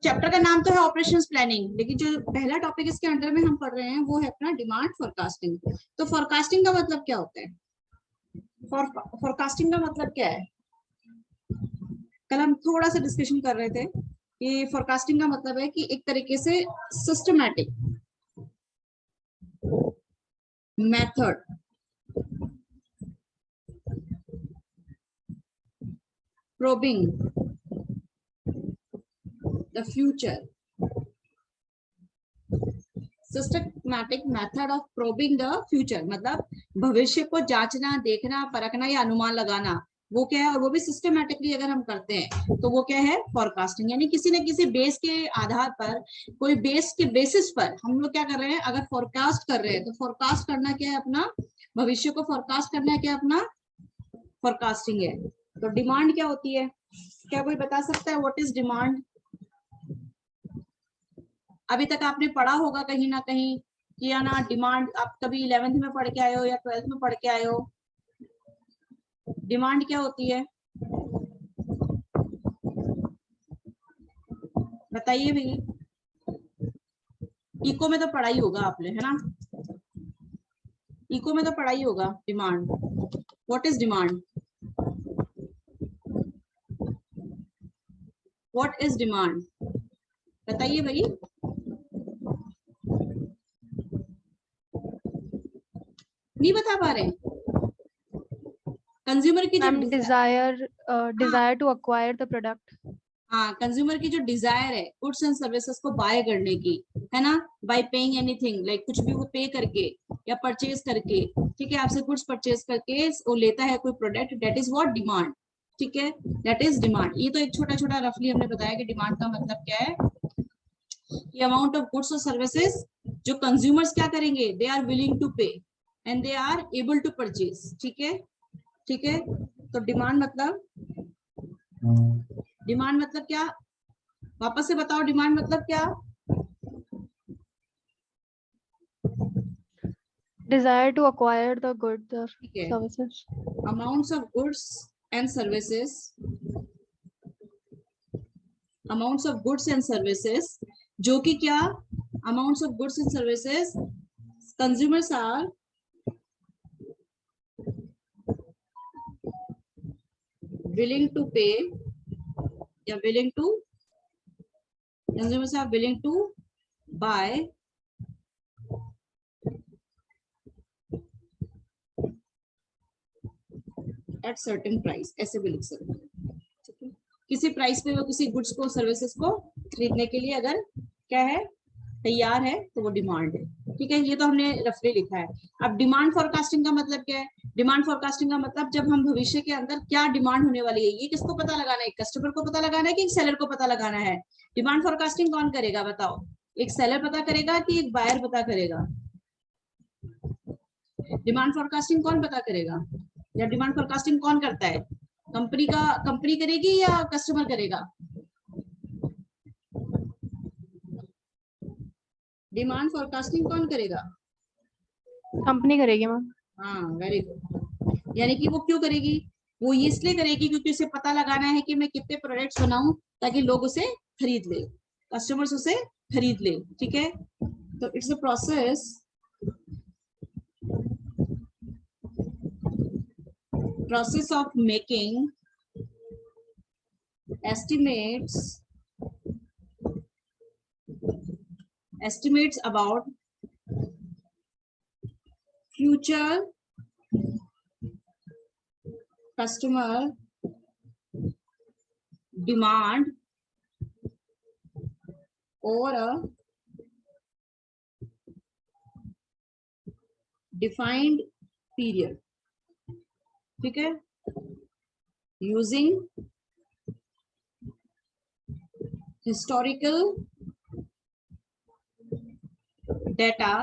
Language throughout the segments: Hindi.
चैप्टर का नाम तो है ऑपरेशंस प्लानिंग, लेकिन जो पहला टॉपिक इसके अंडर में हम पढ़ रहे हैं वो है अपना डिमांड फोरकास्टिंग। तो फोरकास्टिंग का मतलब क्या होता है? फोरकास्टिंग का मतलब क्या है? कल हम थोड़ा सा डिस्कशन कर रहे थे कि फोरकास्टिंग का मतलब है कि एक तरीके से systematic method probing the future, systematic method of probing the future, मतलब भविष्य को जांचना, देखना, परखना या अनुमान लगाना, वो क्या है? और वो भी सिस्टमैटिकली अगर हम करते हैं तो वो क्या है? फोरकास्टिंग। यानी किसी न किसी बेस के आधार पर, कोई बेस के बेसिस पर हम लोग क्या कर रहे हैं? अगर फोरकास्ट कर रहे हैं तो फोरकास्ट करना क्या है? अपना भविष्य को फोरकास्ट करना है, क्या अपना फोरकास्टिंग है। तो डिमांड क्या होती है? क्या कोई बता सकता है व्हाट इज डिमांड? अभी तक आपने पढ़ा होगा कहीं ना कहीं किया ना डिमांड, आप कभी 11th में पढ़ के आए हो या 12th में पढ़ के आए हो। डिमांड क्या होती है बताइए भी। इको में तो पढ़ाई होगा आपने, है ना? इको में तो पढ़ाई होगा demand. What is demand? What is demand बताइए भाई। नहीं बता पा रहे? कंज्यूमर की जो desire to acquire the product. हाँ, कंज्यूमर की जो डिजायर है गुड्स एंड सर्विसेज को बाय करने की, है ना? बाय पेइंग एनीथिंग, लाइक कुछ भी वो पे करके या परचेज करके, ठीक है, आपसे गुड्स परचेज करके वो लेता है कोई product, that is what demand. ठीक है, दैट इज डिमांड। ये तो एक छोटा छोटा रफली हमने बताया कि डिमांड का मतलब क्या है। ये अमाउंट ऑफ गुड्स और सर्विसेज जो कंज्यूमर्स क्या करेंगे, they are willing to pay and they are able to purchase. ठीक है, ठीक है। तो डिमांड मतलब क्या? वापस से बताओ, डिमांड मतलब क्या? Desire to acquire the goods और services. Amounts of goods and services, amounts of goods and services, जो कि क्या? Amounts of goods and services consumers are willing to pay या willing to, consumers are willing to buy at certain price, ऐसे भी लिख सकते हैं। ठीक है, किसी प्राइस पे वो किसी गुड्स को, सर्विसेज को खरीदने के लिए अगर क्या है, तैयार है, तो वो डिमांड है। ठीक है, ये तो हमने रफली लिखा है। अब डिमांड फोरकास्टिंग का मतलब क्या है? डिमांड फोरकास्टिंग का मतलब जब हम भविष्य के अंदर क्या डिमांड होने वाली है, ये किसको पता लगाना है? कस्टमर को पता लगाना है कि एक सेलर को पता लगाना है? डिमांड फोरकास्टिंग कौन करेगा बताओ? एक सेलर पता करेगा कि एक बायर पता करेगा? डिमांड फोरकास्टिंग कौन पता करेगा, या डिमांड फोरकास्टिंग कौन करता है? कंपनी करेगी या कस्टमर करेगा? डिमांड फोरकास्टिंग कौन करेगा? कंपनी करेगी मैम। हाँ, वेरी गुड। यानी कि वो क्यों करेगी? वो इसलिए करेगी क्योंकि उसे पता लगाना है कि मैं कितने प्रोडक्ट्स बनाऊं ताकि लोग उसे खरीद ले, कस्टमर्स उसे खरीद ले। ठीक है, तो it's a process of making estimates about future customer demand over a defined period. ठीक है, using historical data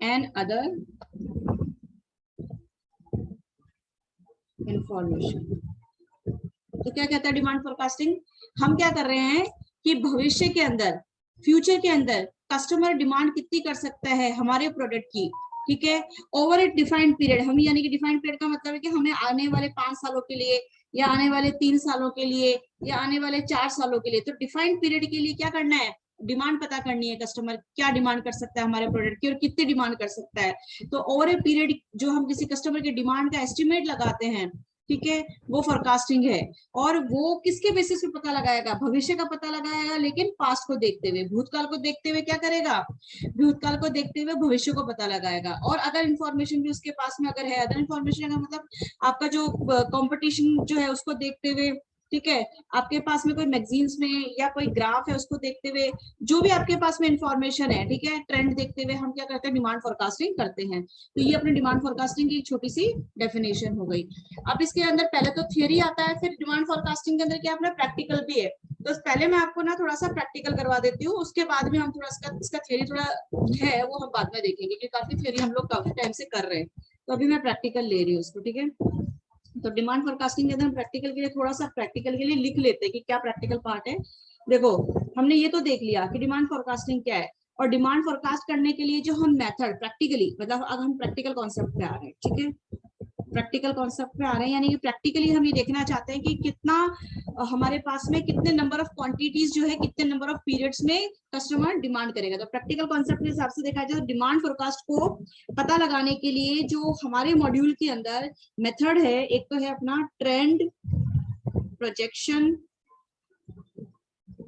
and other information। तो क्या कहता है डिमांड फोरकास्टिंग? हम क्या कर रहे हैं कि भविष्य के अंदर, फ्यूचर के अंदर कस्टमर डिमांड कितनी कर सकता है हमारे प्रोडक्ट की, ठीक है, ओवर ए डिफाइंड पीरियड। हम यानी कि डिफाइंड पीरियड का मतलब है कि हमें आने वाले 5 सालों के लिए या आने वाले 3 सालों के लिए या आने वाले 4 सालों के लिए। तो डिफाइंड पीरियड के लिए क्या करना है, डिमांड पता करनी है, कस्टमर क्या डिमांड कर सकता है हमारे प्रोडक्ट की और कितनी डिमांड कर सकता है। तो ओवर ए पीरियड जो हम किसी कस्टमर के डिमांड का एस्टिमेट लगाते हैं, ठीक है, वो फोरकास्टिंग है। और वो किसके बेसिस पे पता लगाएगा, भविष्य का पता लगाएगा, लेकिन पास्ट को देखते हुए, भूतकाल को देखते हुए क्या करेगा, भूतकाल को देखते हुए भविष्य को पता लगाएगा। और अगर इंफॉर्मेशन भी उसके पास में अगर है, अदर इंफॉर्मेशन का मतलब आपका जो कंपटीशन जो है उसको देखते हुए, ठीक है, आपके पास में कोई मैगजीन्स में या कोई ग्राफ है उसको देखते हुए, जो भी आपके पास में इंफॉर्मेशन है, ठीक है, ट्रेंड देखते हुए हम क्या करते हैं, डिमांड फोरकास्टिंग करते हैं। तो ये अपनी डिमांड फोरकास्टिंग की एक छोटी सी डेफिनेशन हो गई। अब इसके अंदर पहले तो थियरी आता है, फिर डिमांड फोरकास्टिंग के अंदर क्या अपना प्रैक्टिकल भी है। तो पहले मैं आपको ना थोड़ा सा प्रैक्टिकल करवा देती हूँ, उसके बाद में हम थोड़ा इसका थियरी थोड़ा है वो हम बाद में देखेंगे, क्योंकि काफी थियरी हम लोग काफी टाइम से कर रहे हैं। तो अभी मैं प्रैक्टिकल ले रही हूँ उसको, ठीक है। तो डिमांड फोरकास्टिंग के अंदर हम प्रैक्टिकल के लिए थोड़ा सा प्रैक्टिकल के लिए लिख लेते हैं कि क्या प्रैक्टिकल पार्ट है। देखो, हमने ये तो देख लिया कि डिमांड फोरकास्टिंग क्या है, और डिमांड फोरकास्ट करने के लिए जो हम मेथड प्रैक्टिकली, मतलब अब हम प्रैक्टिकल कॉन्सेप्ट पे आ रहे हैं, ठीक है, प्रैक्टिकल कॉन्सेप्ट पे आ रहे हैं, यानी कि प्रैक्टिकली हम ये देखना चाहते हैं कि कितना हमारे पास में कितने नंबर ऑफ क्वांटिटीज जो है, कितने नंबर ऑफ पीरियड्स में कस्टमर डिमांड करेगा। तो प्रैक्टिकल कॉन्सेप्ट के हिसाब से देखा जाए तो डिमांड फोरकास्ट को पता लगाने के लिए जो हमारे मॉड्यूल के अंदर मेथड है, एक तो है अपना trend projection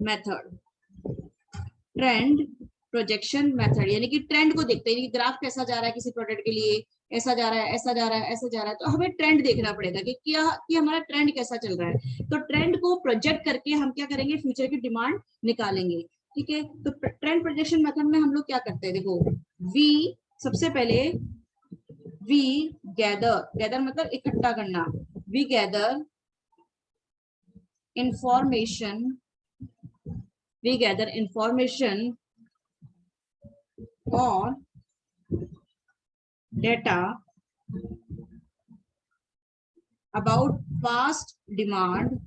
method, trend projection method, यानी कि ट्रेंड को देखते हैं, ग्राफ कैसा जा रहा है किसी प्रोडक्ट के लिए, ऐसा जा रहा है, ऐसा जा रहा है, ऐसा जा रहा है, तो हमें ट्रेंड देखना पड़ेगा कि क्या कि हमारा ट्रेंड कैसा चल रहा है। तो ट्रेंड को प्रोजेक्ट करके हम क्या करेंगे, फ्यूचर की डिमांड निकालेंगे, ठीक है। तो ट्रेंड प्रोजेक्शन मेथड में हम लोग क्या करते हैं, देखो, वी सबसे पहले वी गैदर मतलब इकट्ठा करना, we gather information, we gather information or data about past demand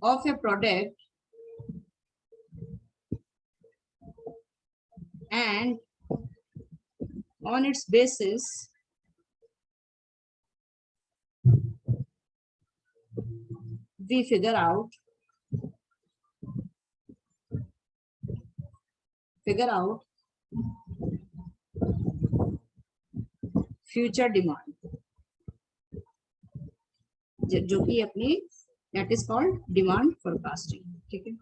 of a product and on its basis we figure out future demand, जो कि अपनी that is called demand forecasting, ठीक है,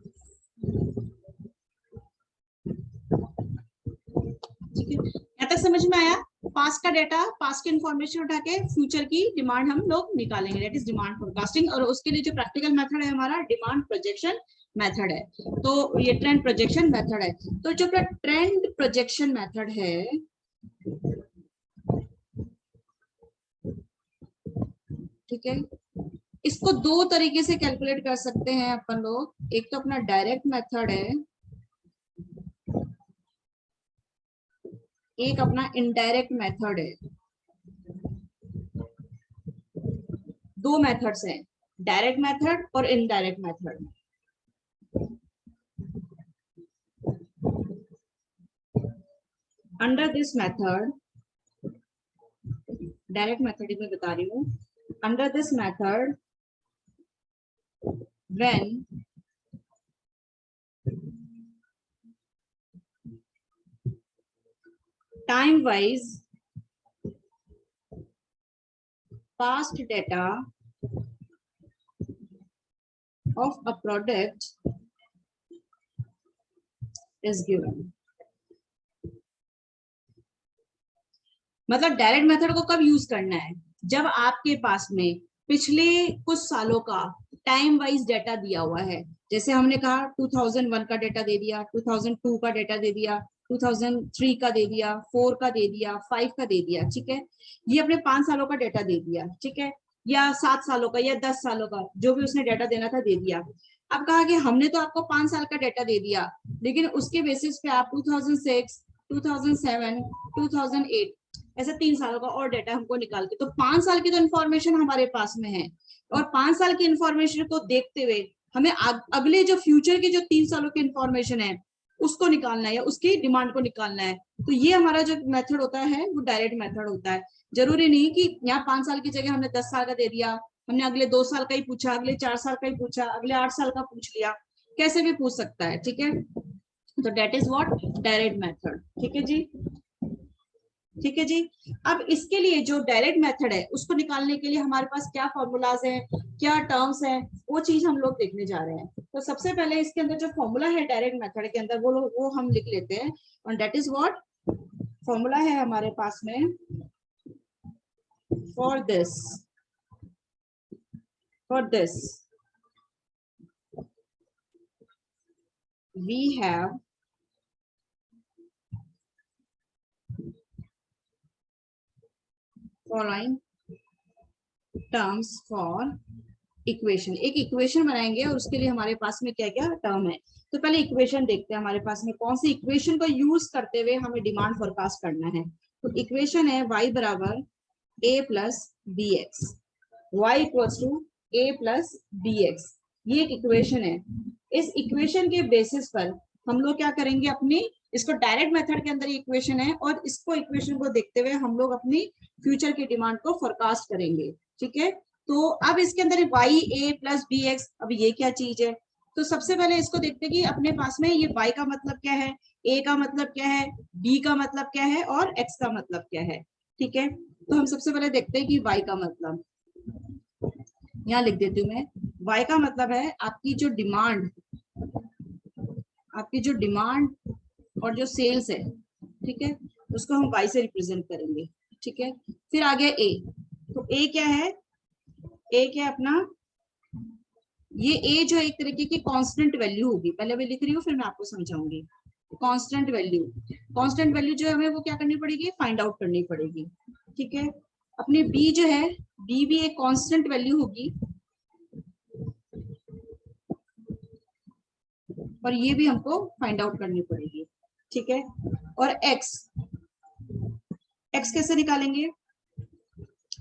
ठीक है। यहाँ तक समझ में आया। पास्ट का डेटा, पास्ट की इंफॉर्मेशन उठा के फ्यूचर की डिमांड हम लोग निकालेंगे, दैट इज डिमांड फोरकास्टिंग। और उसके लिए जो प्रैक्टिकल मेथड है हमारा डिमांड प्रोजेक्शन मेथड है। तो ये ट्रेंड प्रोजेक्शन मेथड है। तो जो ट्रेंड प्रोजेक्शन मेथड है, ठीक है, इसको दो तरीके से कैलकुलेट कर सकते हैं अपन लोग। एक तो अपना डायरेक्ट मेथड है, एक अपना इनडायरेक्ट मेथड है। दो मेथड्स हैं, डायरेक्ट मेथड और indirect method. Under this method, direct method में बता रही हूँ, under this method when time wise past data of a product is given। मतलब डायरेक्ट मेथड को कब यूज करना है, जब आपके पास में पिछले कुछ सालों का टाइम वाइज डेटा दिया हुआ है। जैसे हमने कहा 2001 का डेटा दे दिया, 2002 का डेटा दे दिया, 2003 का दे दिया, 4 का दे दिया, 5 का दे दिया, ठीक है, ये अपने 5 सालों का डेटा दे दिया, ठीक है, या 7 सालों का या 10 सालों का, जो भी उसने डेटा देना था दे दिया। अब कहा कि हमने तो आपको 5 साल का डेटा दे दिया, लेकिन उसके बेसिस पे आप 2006, 2007, 2008 ऐसे 3 सालों का और डेटा हमको निकाल के, तो 5 साल की तो इन्फॉर्मेशन हमारे पास में है, और 5 साल की इन्फॉर्मेशन को देखते हुए हमें अगले जो फ्यूचर की जो 3 सालों की इन्फॉर्मेशन है उसको निकालना है या उसकी डिमांड को निकालना है। तो ये हमारा जो मेथड होता है वो डायरेक्ट मेथड होता है। जरूरी नहीं कि यहाँ 5 साल की जगह हमने 10 साल का दे दिया, हमने अगले 2 साल का ही पूछा, अगले 4 साल का ही पूछा, अगले 8 साल का पूछ लिया, कैसे भी पूछ सकता है। ठीक है, तो data is what, direct method. ठीक है जी, ठीक है जी। अब इसके लिए जो डायरेक्ट मेथड है उसको निकालने के लिए हमारे पास क्या फॉर्मूलाज हैं, क्या टर्म्स हैं, वो चीज हम लोग देखने जा रहे हैं। तो सबसे पहले इसके अंदर जो फॉर्मूला है डायरेक्ट मेथड के अंदर वो हम लिख लेते हैं, और डेट इज व्हाट, फॉर्मूला है हमारे पास में for this we have following terms for equation. एक इक्वेशन बनाएंगे और उसके लिए हमारे पास में क्या क्या टर्म है। तो पहले इक्वेशन देखते हैं हमारे पास में कौन सी इक्वेशन को यूज करते हुए हमें डिमांड फोरकास्ट करना है। तो इक्वेशन है y बराबर a plus b x, y equals to a plus b x. ये एक इक्वेशन है। इस इक्वेशन के बेसिस पर हम लोग क्या करेंगे, अपनी इसको डायरेक्ट मेथड के अंदर इक्वेशन है और इसको इक्वेशन को देखते हुए हम लोग अपनी फ्यूचर की डिमांड को फोरकास्ट करेंगे। ठीक है, तो अब इसके अंदर y a plus b x, अब ये क्या चीज है। तो सबसे पहले इसको देखते हैं कि अपने पास में ये y का मतलब क्या है, a का मतलब क्या है, b का मतलब क्या है और x का मतलब क्या है। ठीक है, तो हम सबसे पहले देखते हैं कि y का मतलब, यहाँ लिख देती हूँ मैं। y का मतलब है आपकी जो डिमांड और जो सेल्स है, ठीक है, उसको हम y से रिप्रेजेंट करेंगे। ठीक है, फिर आ गया a। तो a क्या है, a क्या अपना, ये a जो एक तरीके की कांस्टेंट वैल्यू होगी, पहले मैं लिख रही हूँ फिर मैं आपको समझाऊंगी। कांस्टेंट वैल्यू जो हमें वो क्या करनी पड़ेगी, फाइंड आउट करनी पड़ेगी। ठीक है, अपनी b जो है, b भी एक कांस्टेंट वैल्यू होगी और ये भी हमको फाइंड आउट करनी पड़ेगी। ठीक है, और x कैसे निकालेंगे,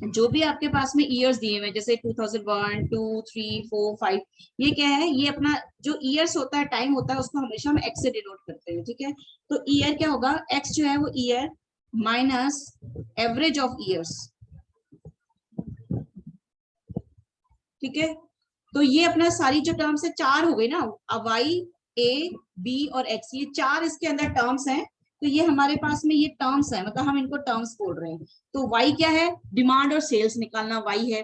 जो भी आपके पास में ईयर्स दिए हुए जैसे 2001, 2, 3, 4, 5, ये क्या है, ये अपना जो ईयर्स होता है, टाइम होता है, उसको हमेशा हम एक्स से डिनोट करते हैं। ठीक है, तो ईयर क्या होगा, एक्स जो है वो year minus average of years. ठीक है, तो ये अपना सारी जो टर्म्स है 4 हो गई ना, वाई ए बी और एक्स, ये 4 इसके अंदर टर्म्स हैं। तो ये हमारे पास में ये टर्म्स है, मतलब हम इनको टर्म्स बोल रहे हैं। तो y क्या है, डिमांड और सेल्स निकालना y है,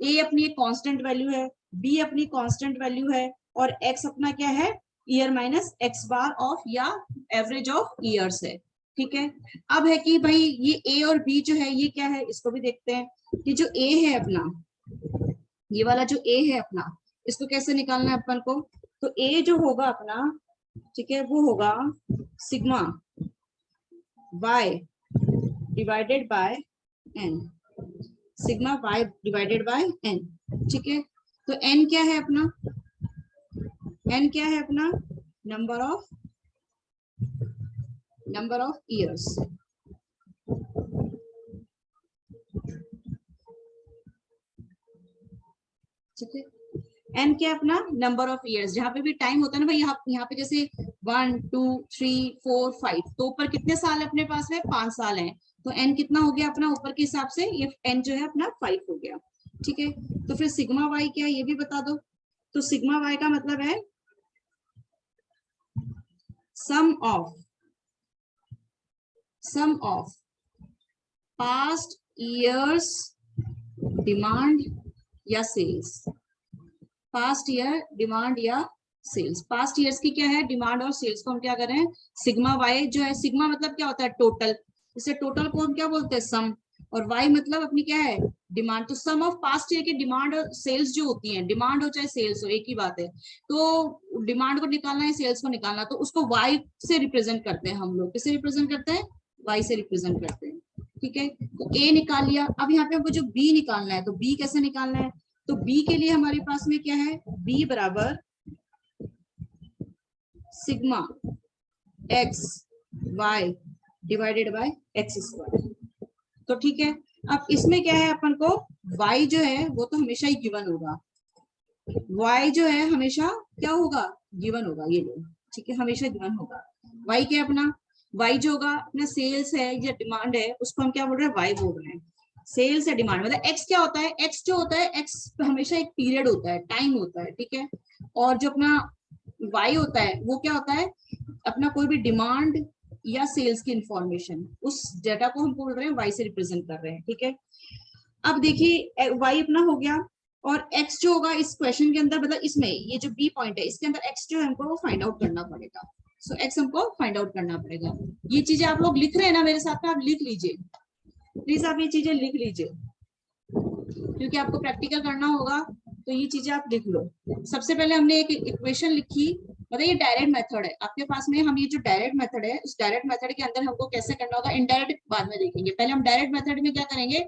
a अपनी एक कांस्टेंट वैल्यू है, b अपनी कांस्टेंट वैल्यू है और x अपना क्या है, year minus x bar of या एवरेज ऑफ ईयर्स है। ठीक है, अब है कि भाई ये a और b जो है ये क्या है, इसको भी देखते हैं कि जो a है अपना, ये वाला जो a है अपना, इसको कैसे निकालना है अपन को। तो a जो होगा अपना, ठीक है, वो होगा sigma y divided by n, sigma y divided by n। ठीक है, तो n क्या है अपना, n क्या है अपना, नंबर ऑफ ईयर्स। ठीक है, n क्या अपना, नंबर ऑफ ईयर्स। जहां पे भी टाइम होता है ना भाई, यहाँ पे जैसे 1, 2, 3, 4, 5, तो ऊपर कितने साल अपने पास में, 5 साल हैं। तो n कितना हो गया अपना ऊपर के हिसाब से, ये n जो है अपना 5 हो गया। ठीक है, तो फिर सिग्मा y क्या है ये भी बता दो। तो सिग्मा y का मतलब है सम ऑफ पास्ट ईयर्स डिमांड या सेल्स, पास्ट ईयर डिमांड या सेल्स। पास्ट ईयर्स की क्या है, डिमांड और सेल्स को हम क्या कर रहे हैं, सिग्मा वाई जो है, सिग्मा मतलब क्या होता है, टोटल, इसे टोटल को हम क्या बोलते हैं, सम, और वाई मतलब अपनी क्या है, डिमांड। तो सम ऑफ पास्ट ईयर की डिमांड और सेल्स जो होती है, डिमांड हो चाहे सेल्स हो एक ही बात है। तो डिमांड को निकालना है, सेल्स को निकालना, तो उसको वाई से रिप्रेजेंट करते हैं हम लोग। किसे रिप्रेजेंट करते हैं, वाई से रिप्रेजेंट करते हैं। ठीक है, तो ए निकाल लिया। अब यहाँ पे हमको जो बी निकालना है, तो बी कैसे निकालना है, तो बी के लिए हमारे पास में क्या है, बी बराबर sigma x y divided by x square. तो ठीक है, अब इसमें क्या है, अपन को y जो है वो तो हमेशा ही गिवन होगा, y जो है हमेशा क्या होगा, गिवन होगा। ये लो ठीक है, हमेशा गिवन होगा। वाई क्या है अपना, वाई जो होगा अपना सेल्स है या डिमांड है, उसको हम क्या बोल रहे हैं, वाई बोल रहे हैं। सेल्स या डिमांड मतलब एक्स क्या होता है, एक्स जो होता है, एक्स हमेशा एक पीरियड होता है, टाइम होता है, ठीक है। और जो अपना वाई होता है वो क्या होता है, अपना कोई भी डिमांड या सेल्स की इंफॉर्मेशन, उस डेटा को हम बोल रहे हैं वाई से रिप्रेजेंट कर रहे हैं, ठीक है। अब देखिए वाई अपना हो गया, और एक्स जो होगा इस क्वेश्चन के अंदर, मतलब इसमें ये जो बी पॉइंट है इसके अंदर एक्स जो है हमको फाइंड आउट करना पड़ेगा। सो एक्स हमको फाइंड आउट करना पड़ेगा। ये चीजें आप लोग लिख रहे हैं ना मेरे साथ में, आप लिख लीजिए प्लीज, आप ये चीजें लिख लीजिए क्योंकि आपको प्रैक्टिकल करना होगा, तो ये चीजें आप लिख लो। सबसे पहले हमने एक इक्वेशन लिखी, मतलब ये डायरेक्ट मेथड है आपके पास में, हम ये जो डायरेक्ट मेथड है उस डायरेक्ट मेथड के अंदर हमको कैसे करना होगा, इनडायरेक्ट बाद में देखेंगे। पहले हम डायरेक्ट मेथड में क्या करेंगे,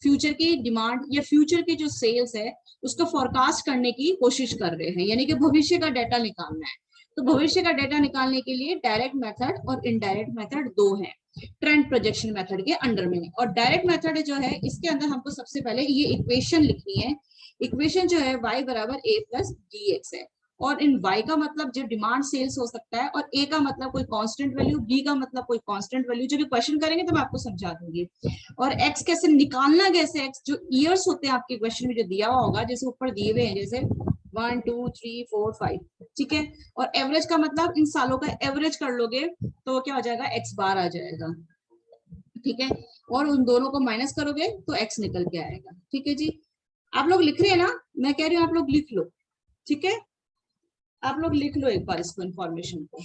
फ्यूचर की डिमांड या फ्यूचर की जो सेल्स है उसको फोरकास्ट करने की कोशिश कर रहे हैं, यानी कि भविष्य का डाटा निकालना है। तो भविष्य का डाटा निकालने के लिए डायरेक्ट मेथड और इनडायरेक्ट मेथड दो है ट्रेंड प्रोजेक्शन मेथड के अंडर में। और डायरेक्ट मेथड जो है इसके अंदर हमको सबसे पहले ये इक्वेशन लिखनी है। इक्वेशन जो है y बराबर a प्लस dx है, और इन y का मतलब जो डिमांड सेल्स हो सकता है, और a का मतलब कोई कांस्टेंट वैल्यू, b का मतलब कोई कांस्टेंट वैल्यू, जो भी क्वेश्चन करेंगे तो मैं आपको समझा दूंगी। और x कैसे निकालना, कैसे x जो ईयर्स होते हैं आपके क्वेश्चन में जो दिया हुआ होगा, जैसे ऊपर दिए हुए हैं, जैसे 1 2 3 4 5, ठीक है। और एवरेज का मतलब इन सालों का एवरेज कर लोगे तो क्या हो जाएगा, x बार आ जाएगा, ठीक है। और उन दोनों को माइनस करोगे तो x निकल के आएगा, ठीक है जी। आप लोग लिख रहे हैं ना, मैं कह रही हूँ आप लोग लिख लो, ठीक है। आप लोग लिख लो एक बार इसको, इन्फॉर्मेशन को।